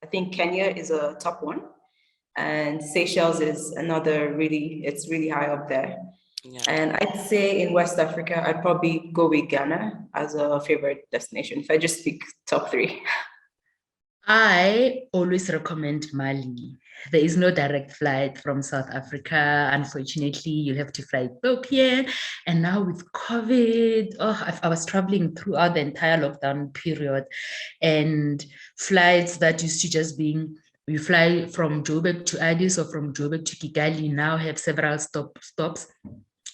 I think Kenya is a top one, and Seychelles is another it's really high up there. Yeah. And I'd say in West Africa, I'd probably go with Ghana as a favorite destination if I just pick top three. I always recommend Mali. There is no direct flight from South Africa. Unfortunately, you have to fly Ethiopia. And now with COVID, I was traveling throughout the entire lockdown period. And flights that used to just being, you fly from Joburg to Addis or from Joburg to Kigali now have several stops.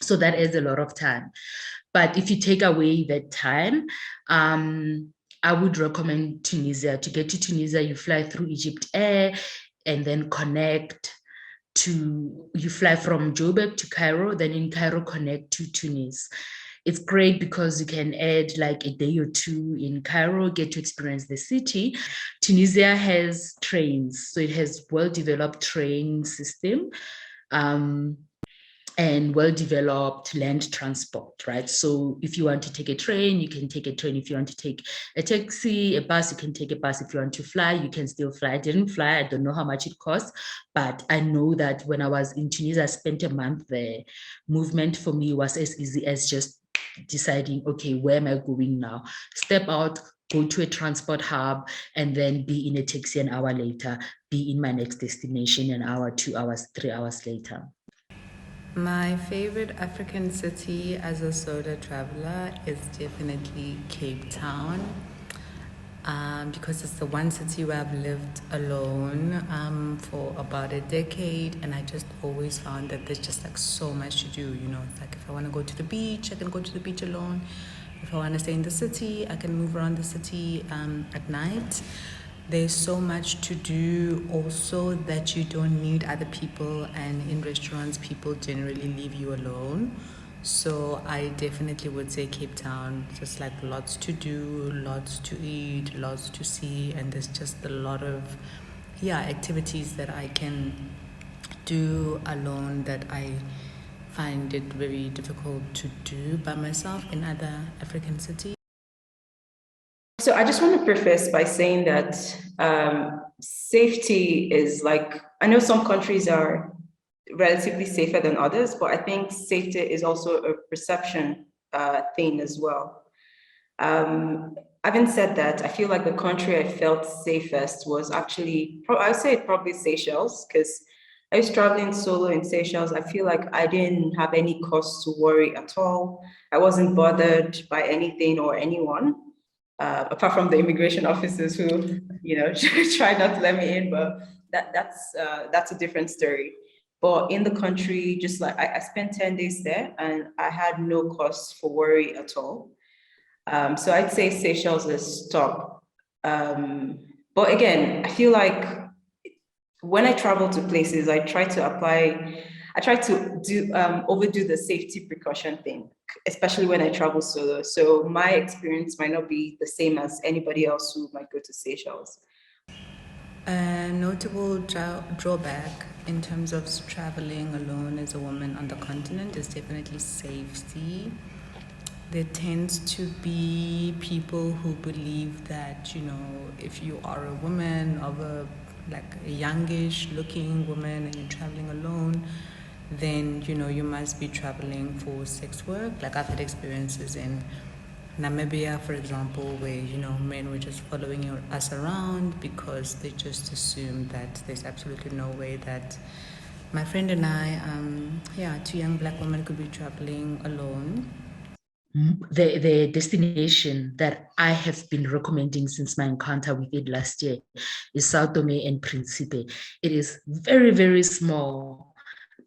So that adds a lot of time. But if you take away that time, I would recommend Tunisia. To get to Tunisia, you fly through Egypt Air and then you fly from Joburg to Cairo, then in Cairo connect to Tunis. It's great because you can add like a day or two in Cairo, get to experience the city. Tunisia has trains, so it has well-developed train system. And well-developed land transport, right? So if you want to take a train, you can take a train. If you want to take a taxi, a bus, you can take a bus. If you want to fly, you can still fly. I didn't fly. I don't know how much it costs, but I know that when I was in Tunisia, I spent a month there. Movement for me was as easy as just deciding, okay, where am I going now? Step out, go to a transport hub, and then be in a taxi an hour later, be in my next destination an hour, 2 hours, 3 hours later. My favorite African city as a solo traveler is definitely Cape Town, because it's the one city where I've lived alone for about a decade, and I just always found that there's just like so much to do. It's like if I want to go to the beach, I can go to the beach alone. If I want to stay in the city, I can move around the city at night. There's so much to do also that you don't need other people, and in restaurants people generally leave you alone. So I definitely would say Cape Town, just like lots to do, lots to eat, lots to see, and there's just a lot of activities that I can do alone that I find it very difficult to do by myself in other African cities. So I just want to preface by saying that safety is like, I know some countries are relatively safer than others, but I think safety is also a perception thing as well. Having said that, I feel like the country I felt safest was actually, I would say probably Seychelles, because I was traveling solo in Seychelles. I feel like I didn't have any cause to worry at all. I wasn't bothered by anything or anyone. Apart from the immigration officers who, try not to let me in, but that's a different story. But in the country, just like I spent 10 days there and I had no cause for worry at all. So I'd say Seychelles is top. But again, I feel like when I travel to places, I try to overdo the safety precaution thing, especially when I travel solo. So my experience might not be the same as anybody else who might go to Seychelles. A notable drawback in terms of traveling alone as a woman on the continent is definitely safety. There tends to be people who believe that, if you are a woman of a youngish looking woman and you're traveling alone, then you must be traveling for sex work. Like I've had experiences in Namibia, for example, where men were just following us around because they just assumed that there's absolutely no way that my friend and I, two young black women, could be traveling alone. The destination that I have been recommending since my encounter with it last year is Sao Tome and Principe. It is very, very small,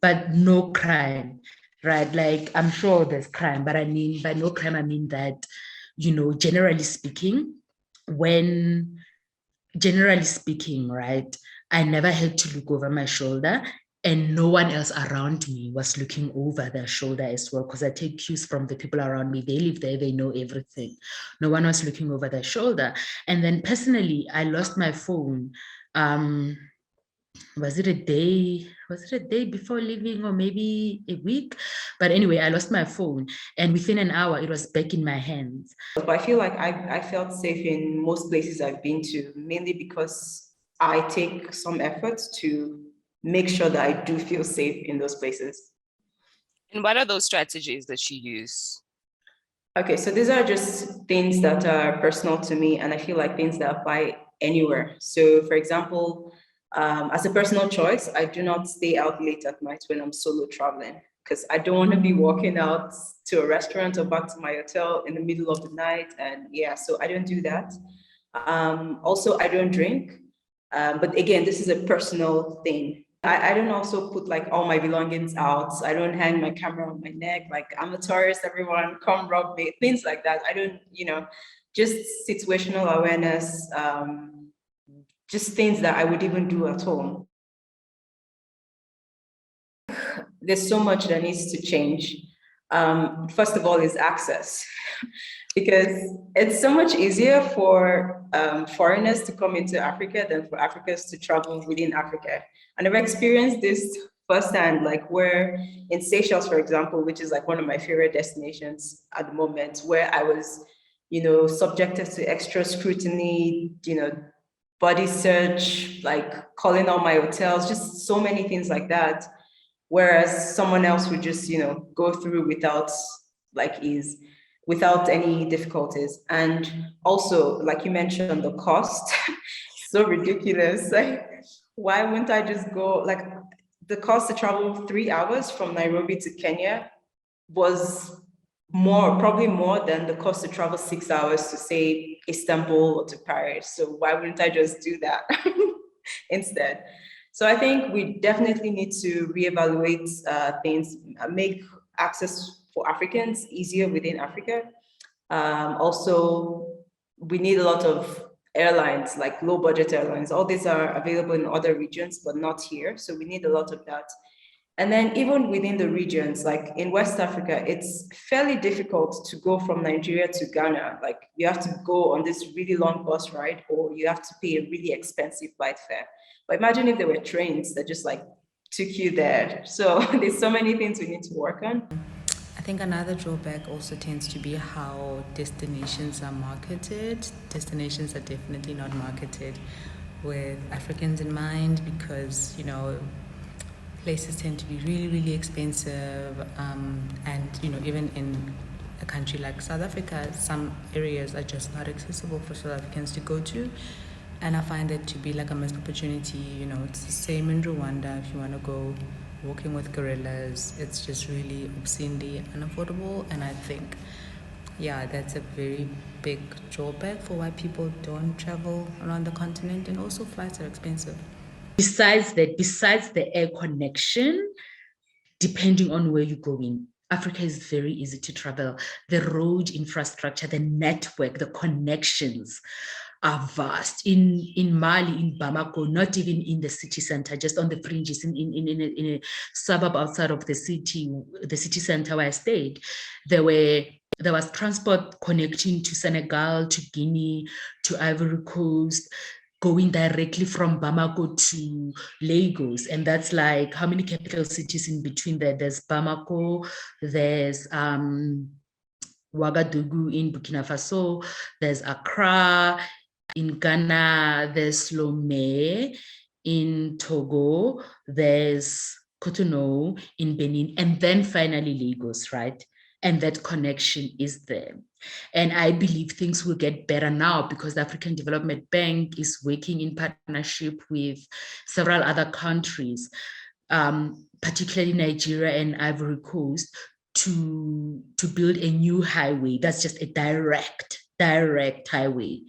but no crime, right? Like, I'm sure there's crime, but I mean, by no crime, I mean that, generally speaking, right, I never had to look over my shoulder, and no one else around me was looking over their shoulder as well, because I take cues from the people around me. They live there, they know everything. No one was looking over their shoulder. And then personally, I lost my phone. Was it a day before leaving, or maybe a week? But anyway, I lost my phone, and within an hour it was back in my hands. But I feel like I felt safe in most places I've been to, mainly because I take some efforts to make sure that I do feel safe in those places. And what are those strategies that you use? Okay, so these are just things that are personal to me, and I feel like things that apply anywhere. So, for example, as a personal choice, I do not stay out late at night when I'm solo traveling because I don't want to be walking out to a restaurant or back to my hotel in the middle of the night. And yeah, so I don't do that. Also, I don't drink. But again, this is a personal thing. I don't also put like all my belongings out. I don't hang my camera on my neck. Like, I'm a tourist, everyone come rob me, things like that. I don't, just situational awareness, just things that I would even do at home. There's so much that needs to change. First of all is access. Because it's so much easier for foreigners to come into Africa than for Africans to travel within Africa. And I've experienced this firsthand, like where in Seychelles, for example, which is like one of my favorite destinations at the moment, where I was, subjected to extra scrutiny, body search, like calling out my hotels, just so many things like that. Whereas someone else would just, go through without like ease, without any difficulties. And also, like you mentioned, the cost, so ridiculous. Like, why wouldn't I just go? Like, the cost to travel 3 hours from Nairobi to Kenya was probably more than the cost to travel 6 hours to, say, Istanbul or to Paris. So why wouldn't I just do that instead? So I think we definitely need to reevaluate things, make access for Africans easier within Africa. Also, we need a lot of airlines, like low budget airlines. All these are available in other regions, but not here. So we need a lot of that. And then even within the regions, like in West Africa, it's fairly difficult to go from Nigeria to Ghana. Like, you have to go on this really long bus ride, or you have to pay a really expensive flight fare. But imagine if there were trains that just like took you there. So there's so many things we need to work on. I think another drawback also tends to be how destinations are marketed. Destinations are definitely not marketed with Africans in mind because, places tend to be really, really expensive. And, even in a country like South Africa, some areas are just not accessible for South Africans to go to. And I find that to be like a missed opportunity. It's the same in Rwanda. If you want to go walking with gorillas, it's just really obscenely unaffordable. And I think, that's a very big drawback for why people don't travel around the continent. And also flights are expensive. Besides the air connection, depending on where you're going, Africa is very easy to travel. The road infrastructure, the network, the connections are vast. In Mali, in Bamako, not even in the city center, just on the fringes, in a suburb outside of the city center where I stayed, there was transport connecting to Senegal, to Guinea, to Ivory Coast, going directly from Bamako to Lagos. And that's like, how many capital cities in between there? There's Bamako, there's Ouagadougou in Burkina Faso, there's Accra in Ghana, there's Lomé in Togo, there's Cotonou in Benin, and then finally Lagos, right? And that connection is there. And I believe things will get better now because the African Development Bank is working in partnership with several other countries, particularly Nigeria and Ivory Coast, to build a new highway that's just a direct highway